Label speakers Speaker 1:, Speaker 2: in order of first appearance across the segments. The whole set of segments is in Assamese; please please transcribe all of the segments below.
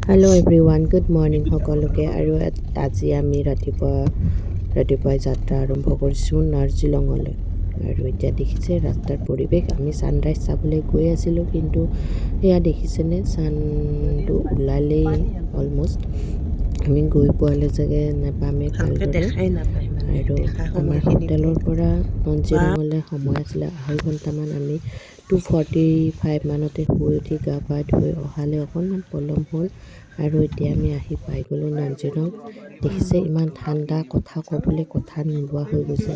Speaker 1: হেল্ল' এভৰিৱান, গুড মৰ্ণিং সকলোকে। আৰু আজি আমি ৰাতিপুৱাই যাত্ৰা আৰম্ভ কৰিছোঁ নাৰ্জিলঙলৈ। আৰু এতিয়া দেখিছে ৰাস্তাৰ পৰিৱেশ। আমি ছানৰাইজ চাবলৈ গৈ আছিলোঁ, কিন্তু এয়া দেখিছেনে ছানটো ওলালেই অলমষ্ট। আমি গৈ পোৱালৈ চাগে নাপামেই ভালদৰে। আৰু আমাৰ হোটেলৰ পৰা নাৰ্জিলঙলৈ সময় আছিলে 2.5 ঘণ্টামান। আমি 2:45 মানতে শুই উঠি গা পা ধুই অহালৈ অকণমান পলম হ'ল। আৰু এতিয়া আমি আহি পাই গ'লোঁ নাৰ্জিলং। দেখিছে ইমান ঠাণ্ডা, কথা ক'বলৈ কথা নোলোৱা হৈ গৈছে।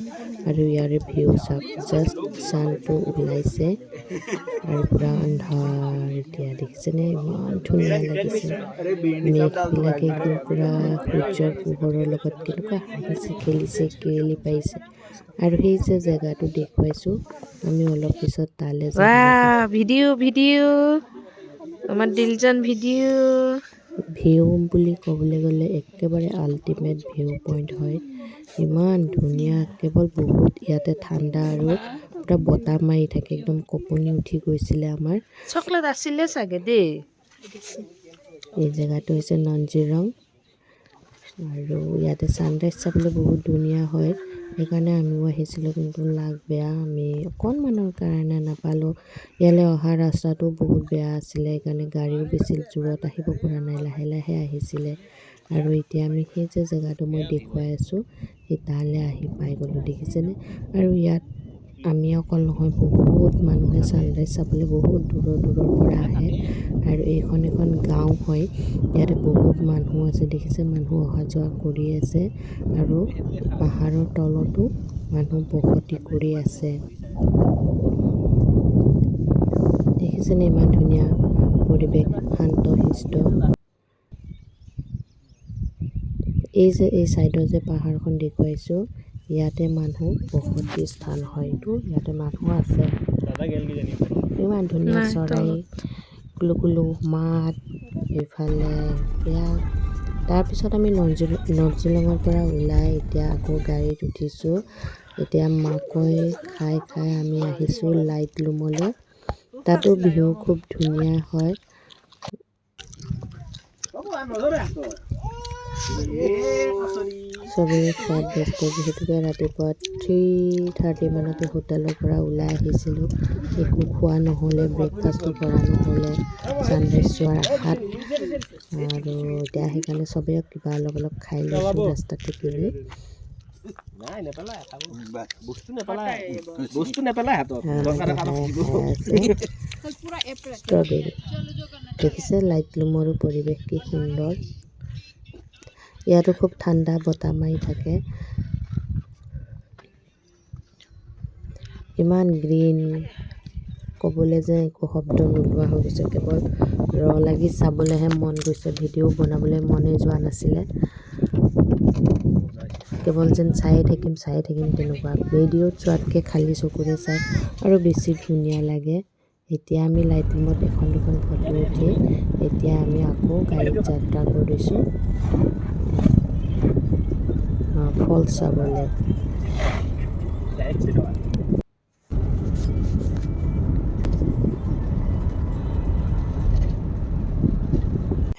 Speaker 1: আৰু ইয়াৰে ভিউ চাওক, জাষ্ট ছানটো ওলাইছে আৰু পূৰা আন্ধাৰ। এতিয়া দেখিছেনে ইমান ধুনীয়া লাগিছে। মেঘবিলাকে একদম পূৰা সূৰ্যৰ পোহৰৰ লগত কেনেকুৱা হাঁহিছে, খেলিছে, কেৰেলি পাৰিছে। আৰু সেই যে জেগাটো দেখুৱাইছোঁ, আমি অলপ পিছত তালৈ যাম। ভিডিঅ' আমাৰ দিলজান ভিউ বুলি ক'বলৈ গ'লে একেবাৰে আল্টিমেট ভিউ পইণ্ট হয়। ইমান ধুনীয়া, কেৱল বহুত ইয়াতে ঠাণ্ডা আৰু পূৰা বতাহ মাৰি থাকে। একদম কঁপনি উঠি গৈছিলে আমাৰ। চকলেট আছিলে চাগে দেই। এই জেগাটো হৈছে নাৰ্জিলং। আৰু ইয়াতে ছানৰাইজ চাবলৈ বহুত ধুনীয়া হয়। সেইকাৰণে আমিও আহিছিলোঁ, কিন্তু লাগ বেয়া, আমি অকণমানৰ কাৰণে নাপালোঁ। ইয়ালৈ অহা ৰাস্তাটো বহুত বেয়া আছিলে, সেইকাৰণে গাড়ীও বেছি জোৰত আহিব পৰা নাই, লাহে লাহে আহিছিলে। আৰু এতিয়া আমি সেই যে জেগাটো মই দেখুৱাই আছোঁ, সেই তালৈ আহি পাই গ'লোঁ। দেখিছেনে? আৰু ইয়াত আমি অকল নহয়, বহুত মানুহে ছানৰাইজ চাবলৈ বহুত দূৰৰ পৰা আহে। আৰু এইখন এখন গাঁও হয়, ইয়াতে বহুত মানুহ আছে। দেখিছে, মানুহ অহা যোৱা কৰি আছে। আৰু পাহাৰৰ তলতো মানুহ বসতি কৰি আছে। দেখিছেনে ইমান ধুনীয়া পৰিৱেশ, শান্ত শিষ্ট। এই চাইডৰ যে পাহাৰখন দেখুৱাইছোঁ, ইয়াতে মানুহ বসতি স্থান হয়। এইটো ইয়াতে মানুহ আছে। ইমান ধুনীয়া চৰাই, কুলু কুলু মাত। এইফালে এয়া। তাৰপিছত আমি নাৰ্জিলঙৰ পৰা ওলাই এতিয়া আকৌ গাড়ীত উঠিছোঁ। এতিয়া মাকৈ খাই আমি আহিছোঁ লাইটলুমলৈ। তাতো ভিউ খুব ধুনীয়া হয়। চবেই খোৱাত ব্যস্ত, যিহেতুকে ৰাতিপুৱা 3:30 মানতে হোটেলৰ পৰা ওলাই আহিছিলোঁ। একো খোৱা নহ'লে, ব্ৰেকফাষ্টো কৰা নহ'লে, ছানৰাইজ চোৱাৰ আশাত। আৰু এতিয়া সেইকাৰণে চবেই কিবা অলপ খাই লৈছোঁ ৰাস্তাতে কিনি। ষ্ট্ৰবেৰী দেখিছে, লাইটলুমৰো পৰিৱেশ কি সুন্দৰ। ইয়াতো খুব ঠাণ্ডা বতাহ মাৰি থাকে। ইমান গ্ৰীণ, ক'বলৈ যে একো শব্দ নোলোৱা হৈ গৈছে। কেৱল লাগি চাবলৈহে মন গৈছে, ভিডিঅ' বনাবলৈ মনেই যোৱা নাছিলে। কেৱল যেন চায়ে থাকিম তেনেকুৱা। ভিডিঅ'ত চোৱাতকৈ খালী চকুৰে চাই আৰু বেছি ধুনীয়া লাগে। এতিয়া আমি লাইটলুমত এখন দুখন ফটো উঠি এতিয়া আমি আকৌ গাড়ীত যাত্ৰা কৰিছোঁ ফলছ চাবলৈ।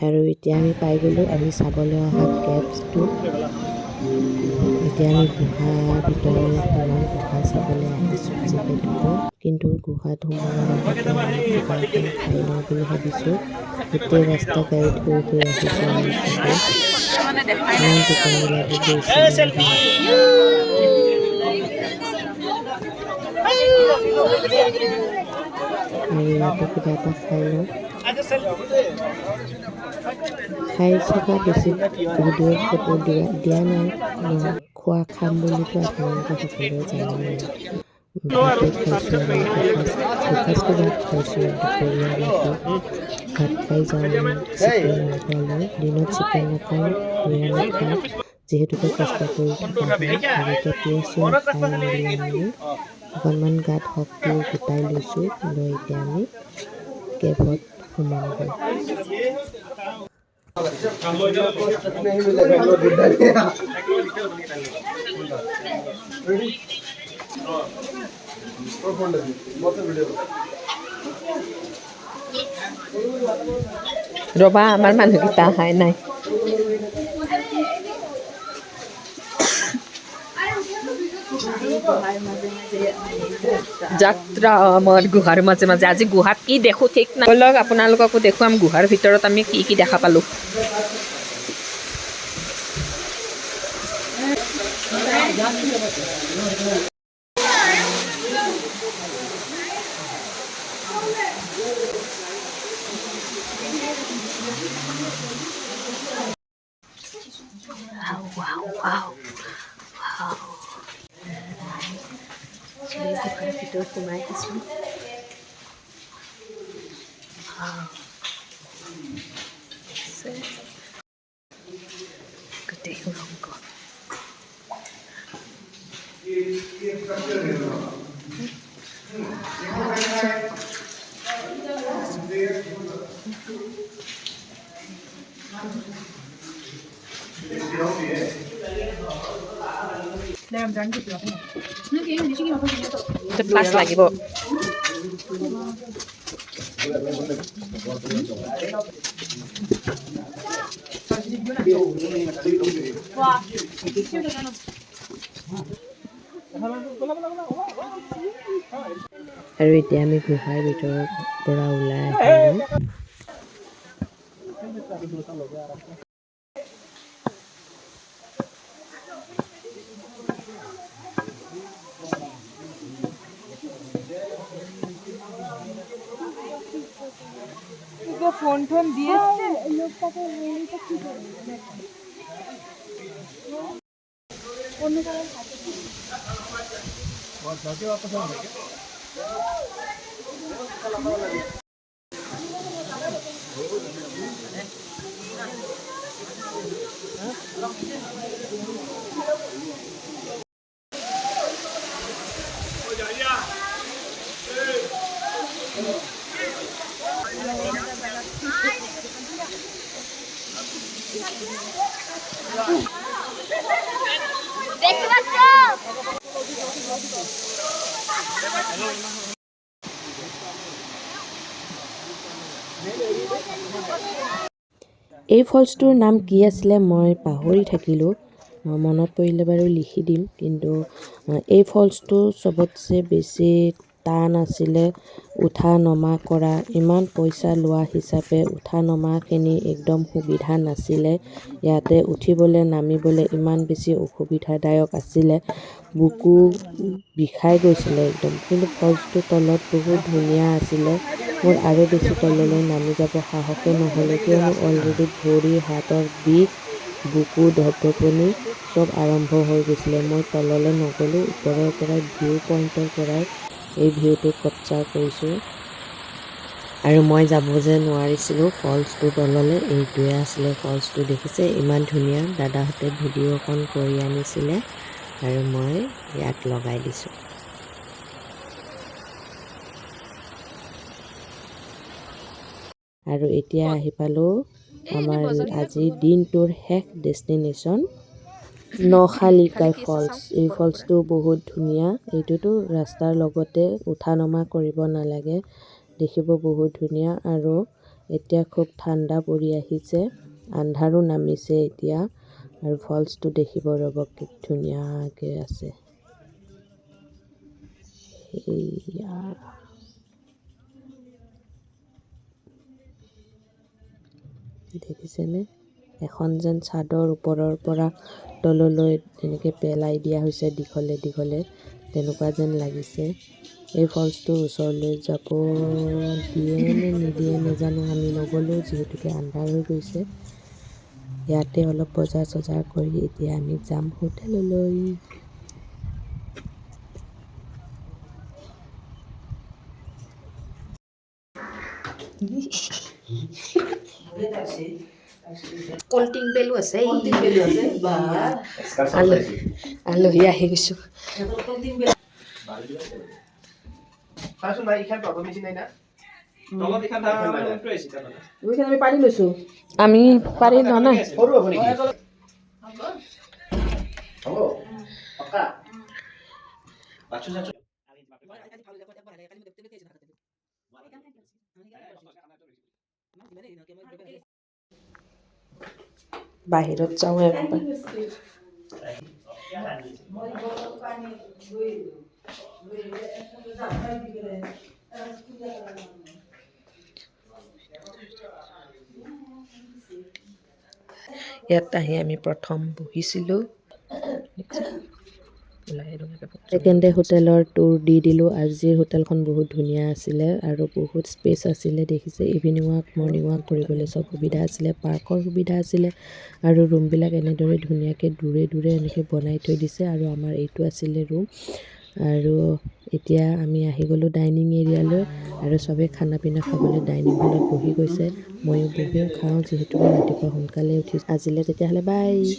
Speaker 1: আৰু এতিয়া আমি পাই গ'লোঁ আমি চাবলৈ অহা কেভছটো। এতিয়া আমি গুহাৰ ভিতৰলৈ সোমাম, গুহা চাবলৈ আহিছোঁ যিহেতুকে। কিন্তু গুহাত সোমোৱাৰ আগতে আমি কিবা এখন খাই লওঁ বুলি ভাবিছোঁ। গোটেই ৰাস্তা গাড়ীত শুই আহিছোঁ আমি চবেই। ইমান টোপনি লাগি গৈছে নহয়। আৰু ইয়াতে কিবা এটা খাই লওঁ। খাই থকা বেছি ভিডিঅ'ত ফটো দিয়া নাই, খোৱা খাম বুলিতো আপোনালোকে সকলোৱে জানেই। ভাতে খাইছোঁ, আমি দুসাঁজটো ভাত খাইছোঁ। দুপৰীয়া ৰাতি ভাত খাই যাওঁ আমি চিকেন মাংস লৈ। দিনত চিকেন নাখাওঁ, নিৰামিষ খাওঁ, যিহেতুকে কষ্ট কৰি থকা হয়। আৰু এতিয়া টিয়হ খাই মেলি আমি অকণমান গাত শক্তিও গোটাই লৈছোঁ। লৈ এতিয়া আমি কেভত সোমামগৈ।
Speaker 2: ৰবা আমাৰ মানুহকেইটা অহাই নাই যাত্ৰা আমাৰ গুহাৰ মাজে মাজে আজি গুহাত কি দেখোঁ ঠিক নাই ব'লক আপোনালোককো দেখুৱাম গুহাৰ ভিতৰত আমি কি কি দেখা পালোঁ ভিতৰত সোমাই আহিছোঁ গোটেই সুৰংগ ক্লাছ লাগিব
Speaker 1: আৰু এতিয়া আমি গুহাৰ ভিতৰৰ পৰা ওলাই আহিলোঁ
Speaker 2: ফোন টোন দিয়ে
Speaker 1: এই ফলছটোৰ নাম কি আছিলে মই পাহৰি থাকিলোঁ মনত পৰিলে বাৰু লিখি দিম কিন্তু এই ফলছটো চবতছে বেছি টান আছিলে উঠা নমা কৰা ইমান পইচা লোৱা হিচাপে উঠা নমাখিনি একদম সুবিধা নাছিলে ইয়াতে উঠিবলৈ নামিবলৈ ইমান বেছি অসুবিধাদায়ক আছিলে বুকু বিষাই গৈছিলে একদম কিন্তু ফলছটো তলত বহুত ধুনীয়া আছিলে মোৰ আৰু বেছি তললৈ নামি যাব সাহসে নহ'লে কিয়নো অলৰেডি ভৰি হাতৰ বিষ বুকু ধপধপনি চব আৰম্ভ হৈ গৈছিলে মই তললৈ নগ'লোঁ ওপৰৰ পৰাই ভিউ পইণ্টৰ পৰাই এই ভিউটো কেপচাৰ কৰিছোঁ আৰু মই যাব যে নোৱাৰিছিলোঁ ফলছটো তললৈ এইটোৱে আছিলে ফলছটো দেখিছে ইমান ধুনীয়া দাদাহঁতে ভিডিঅ'খন কৰি আনিছিলে আৰু মই ইয়াত লগাই দিছোঁ আৰু এতিয়া আহি পালোঁ আমাৰ আজিৰ দিনটোৰ শেষ ডেষ্টিনেশ্যন নখালিকাই ফলছ এই ফলছটো বহুত ধুনীয়া এইটোতো ৰাস্তাৰ লগতে উঠা নমা কৰিব নালাগে দেখিব বহুত ধুনীয়া আৰু এতিয়া খুব ঠাণ্ডা পৰি আহিছে আন্ধাৰো নামিছে এতিয়া আৰু ফলছটো দেখিব ৰ'ব কি ধুনীয়াকৈ আছে এয়া দেখিছেনে এখন যেন চাদৰ ওপৰৰ পৰা তললৈ এনেকৈ পেলাই দিয়া হৈছে দীঘলে দীঘলে তেনেকুৱা যেন লাগিছে এই ফলছটোৰ ওচৰলৈ যাব দিয়ে নে নিদিয়ে নাজানো আমি নগ'লোঁ যিহেতুকে আন্ধাৰ হৈ গৈছে ইয়াতে অলপ বজাৰ চজাৰ কৰি এতিয়া আমি যাম হোটেললৈ
Speaker 2: কল্টিং বেলো আছে আলহী আহি গৈছোঁ আমি পাৰি লোৱা নাই
Speaker 1: বাহিৰত যাওঁ একবাৰ। ইয়াত আহি আমি প্ৰথম বহিছিলোঁ। ছেকেণ্ড ডে হোটেলৰ টুৰ দি দিলোঁ। আজিৰ হোটেলখন বহুত ধুনীয়া আছিলে আৰু বহুত স্পেচ আছিলে। দেখিছে ইভিনিং ৱাক মৰ্ণিং ৱাক কৰিবলৈ চব সুবিধা আছিলে, পাৰ্কৰ সুবিধা আছিলে আৰু ৰুমবিলাক এনেদৰে ধুনীয়াকৈ দূৰে দূৰে এনেকৈ বনাই থৈ দিছে আৰু আমাৰ এইটো আছিলে ৰুম। আৰু এতিয়া আমি আহি গ'লোঁ ডাইনিং এৰিয়ালৈ আৰু চবেই খানা পিনা খাবলৈ ডাইনিং হলত বহি গৈছে। ময়ো বহোঁ খাওঁ যিহেতুকে ৰাতিপুৱা সোনকালে উঠিছোঁ। আজিলৈ তেতিয়াহ'লে বাই।